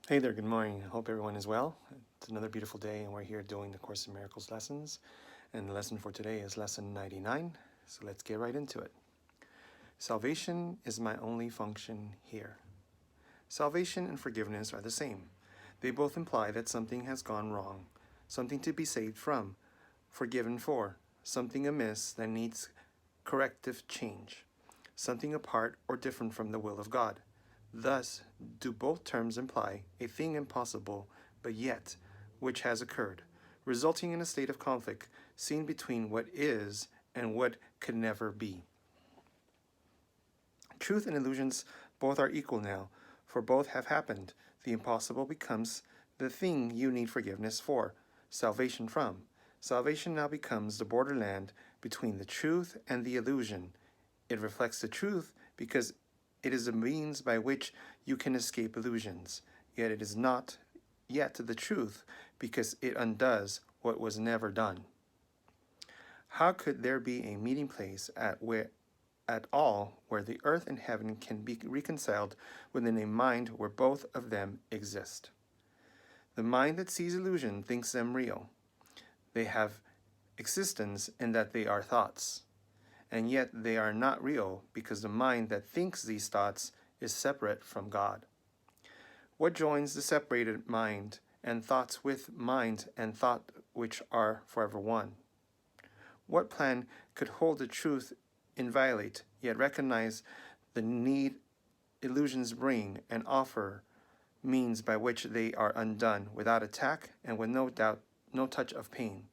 Hey there, good morning. I hope everyone is well. It's another beautiful day, and we're here doing the Course in Miracles lessons. And the lesson for today is lesson 99. So let's get right into it. Salvation is my only function here. Salvation and forgiveness are the same. They both imply that something has gone wrong, something to be saved from, forgiven for, something amiss that needs corrective change, something apart or different from the will of God. Thus, do both terms imply a thing impossible, but yet which has occurred, resulting in a state of conflict seen between what is and what could never be. Truth and illusions both are equal now, for both have happened. The impossible becomes the thing you need forgiveness for, salvation from. Salvation now becomes the borderland between the truth and the illusion. It reflects the truth because it is a means by which you can escape illusions, yet it is not yet the truth because it undoes what was never done. How could there be a meeting place at all where the earth and heaven can be reconciled within a mind where both of them exist? The mind that sees illusion thinks them real. They have existence in that they are thoughts, and yet they are not real because the mind that thinks these thoughts is separate from God. What joins the separated mind and thoughts with mind and thought which are forever one? What plan could hold the truth inviolate, yet recognize the need illusions bring and offer means by which they are undone without attack and with no doubt, no touch of pain?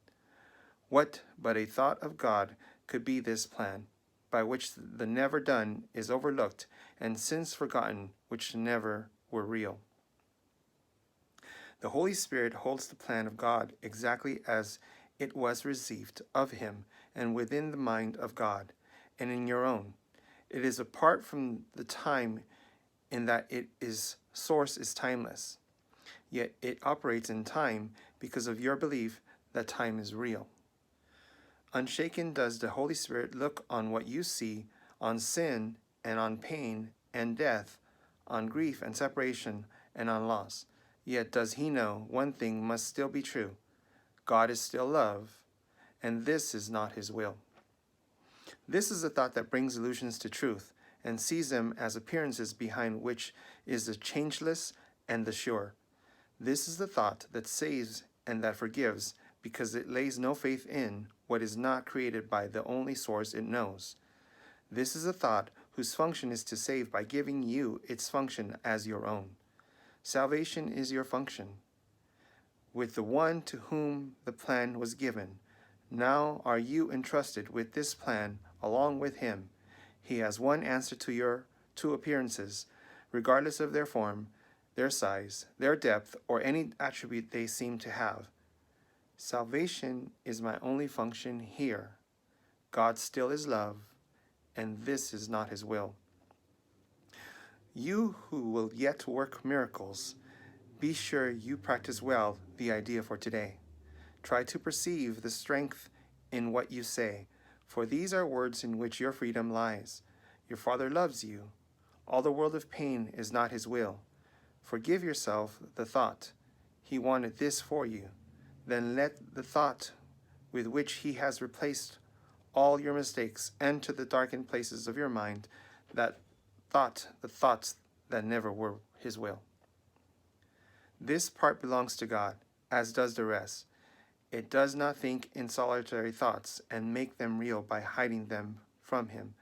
What but a thought of God could be this plan, by which the never done is overlooked and sins forgotten which never were real? The Holy Spirit holds the plan of God exactly as it was received of Him and within the mind of God, and in your own. It is apart from the time in that its source is timeless, yet it operates in time because of your belief that time is real. Unshaken does the Holy Spirit look on what you see, on sin and on pain and death, on grief and separation and on loss. Yet does he know one thing must still be true: God is still love, and this is not his will. This is the thought that brings illusions to truth and sees them as appearances behind which is the changeless and the sure. This is the thought that saves and that forgives because it lays no faith in what is not created by the only source it knows. This is a thought whose function is to save by giving you its function as your own. Salvation is your function. With the one to whom the plan was given, now are you entrusted with this plan along with him. He has one answer to your two appearances, regardless of their form, their size, their depth, or any attribute they seem to have. Salvation is my only function here. God still is love, and this is not his will. You who will yet work miracles, be sure you practice well the idea for today. Try to perceive the strength in what you say, for these are words in which your freedom lies. Your Father loves you. All the world of pain is not his will. Forgive yourself the thought. He wanted this for you. Then let the thought with which he has replaced all your mistakes enter the darkened places of your mind, that thought, the thoughts that never were his will. This part belongs to God, as does the rest. It does not think in solitary thoughts and make them real by hiding them from him.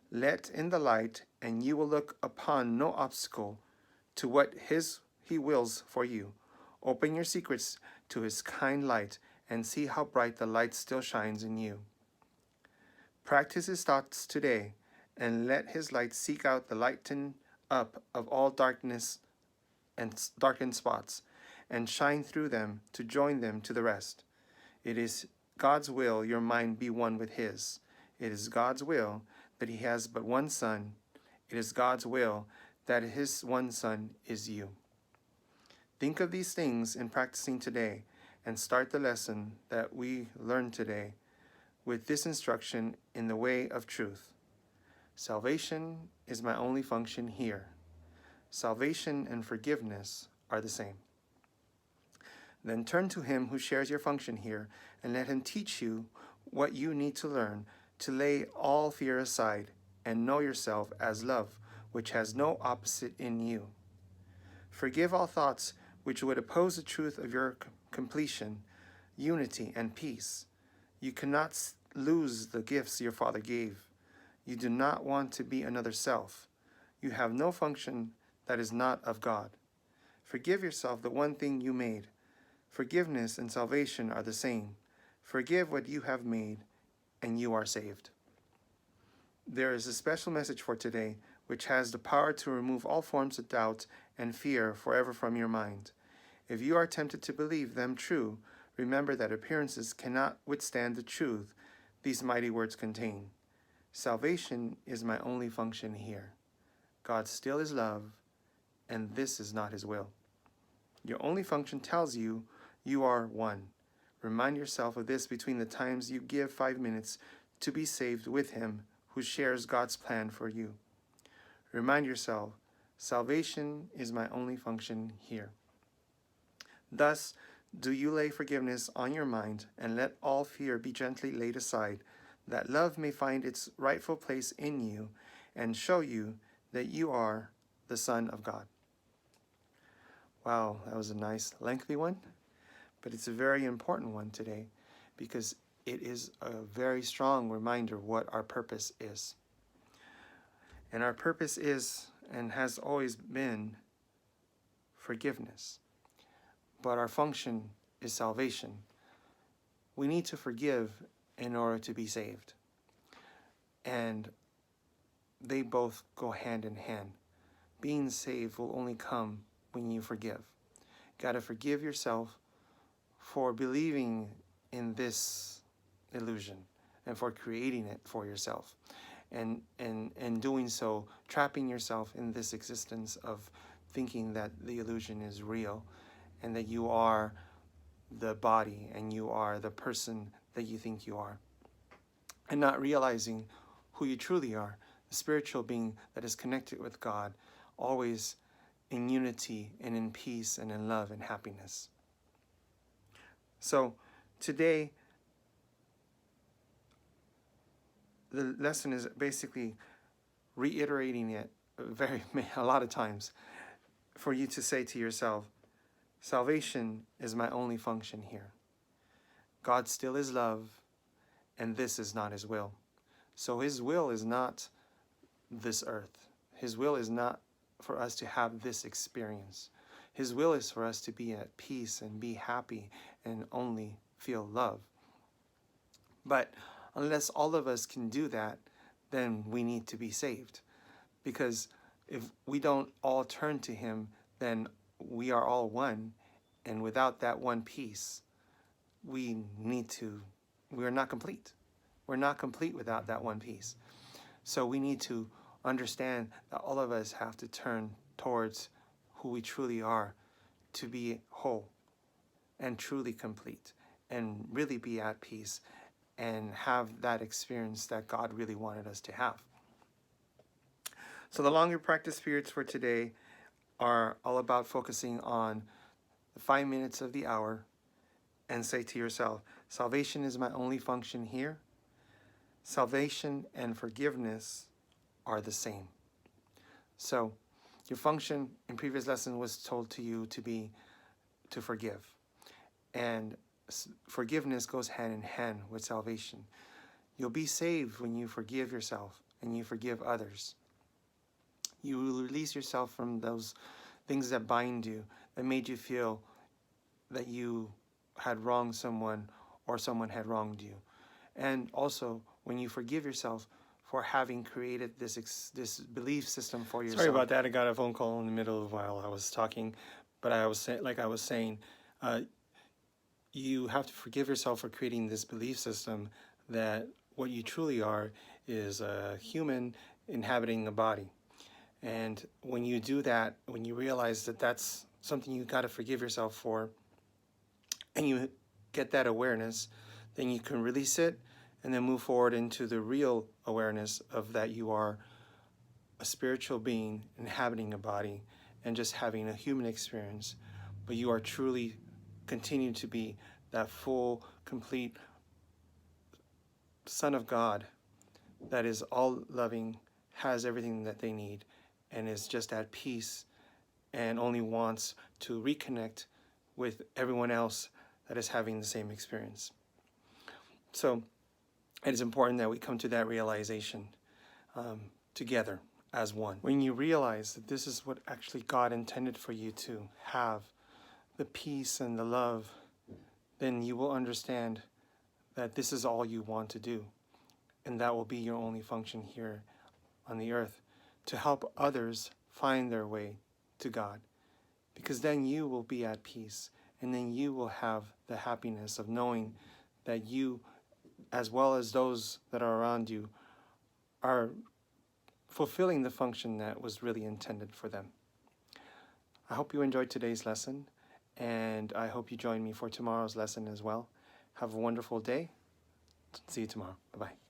Let in the light, and you will look upon no obstacle to what he wills for you. Open your secrets to his kind light and see how bright the light still shines in you. Practice his thoughts today, and let his light seek out the lighten up of all darkness and darkened spots, and shine through them to join them to the rest. It is God's will your mind be one with his. It is God's will that he has but one Son. It is God's will that his one Son is you. Think of these things in practicing today, and start the lesson that we learned today with this instruction in the way of truth. Salvation is my only function here. Salvation and forgiveness are the same. Then turn to him who shares your function here and let him teach you what you need to learn to lay all fear aside and know yourself as love, which has no opposite in you. Forgive all thoughts which would oppose the truth of your completion, unity, and peace. You cannot lose the gifts your Father gave. You do not want to be another self. You have no function that is not of God. Forgive yourself the one thing you made. Forgiveness and salvation are the same. Forgive what you have made, and you are saved. There is a special message for today, which has the power to remove all forms of doubt and fear forever from your mind. If you are tempted to believe them true, remember that appearances cannot withstand the truth these mighty words contain. Salvation is my only function here. God still is love, and this is not his will. Your only function tells you you are one. Remind yourself of this between the times you give 5 minutes to be saved with him who shares God's plan for you. Remind yourself, salvation is my only function here. Thus, do you lay forgiveness on your mind and let all fear be gently laid aside, that love may find its rightful place in you and show you that you are the Son of God. Wow, that was a nice lengthy one, but it's a very important one today because it is a very strong reminder what our purpose is. And our purpose is and has always been forgiveness. But our function is salvation. We need to forgive in order to be saved. And they both go hand in hand. Being saved will only come when you forgive. You got to forgive yourself for believing in this illusion and for creating it for yourself. And doing so, trapping yourself in this existence of thinking that the illusion is real and that you are the body and you are the person that you think you are. And not realizing who you truly are, the spiritual being that is connected with God, always in unity and in peace and in love and happiness. So today, the lesson is basically reiterating it a lot of times for you to say to yourself, salvation is my only function here. God still is love, and this is not his will. So his will is not this earth. His will is not for us to have this experience. His will is for us to be at peace and be happy and only feel love. But unless all of us can do that, then we need to be saved. Because if we don't all turn to him, then we are all one. And without that one piece, we are not complete. We're not complete without that one piece. So we need to understand that all of us have to turn towards who we truly are to be whole and truly complete and really be at peace and have that experience that God really wanted us to have. So the longer practice periods for today are all about focusing on the 5 minutes of the hour and say to yourself, salvation is my only function here. Salvation and forgiveness are the same. So your function in previous lesson was told to you to forgive. And forgiveness goes hand in hand with salvation. You'll be saved when you forgive yourself and you forgive others. You will release yourself from those things that bind you, that made you feel that you had wronged someone or someone had wronged you. And also, when you forgive yourself for having created this belief system for yourself. Sorry about that. I got a phone call in the middle of while I was talking, but I was saying, you have to forgive yourself for creating this belief system that what you truly are is a human inhabiting a body. And when you do that, when you realize that that's something you got to forgive yourself for, and you get that awareness, then you can release it and then move forward into the real awareness of that you are a spiritual being inhabiting a body and just having a human experience, but you are truly continuing to be that full, complete Son of God that is all loving, has everything that they need, and is just at peace and only wants to reconnect with everyone else that is having the same experience. So it is important that we come to that realization together as one. When you realize that this is what actually God intended for you to have, the peace and the love, then you will understand that this is all you want to do. And that will be your only function here on the earth, to help others find their way to God. Because then you will be at peace, and then you will have the happiness of knowing that you, as well as those that are around you, are fulfilling the function that was really intended for them. I hope you enjoyed today's lesson, and I hope you join me for tomorrow's lesson as well. Have a wonderful day. See you tomorrow. Bye-bye.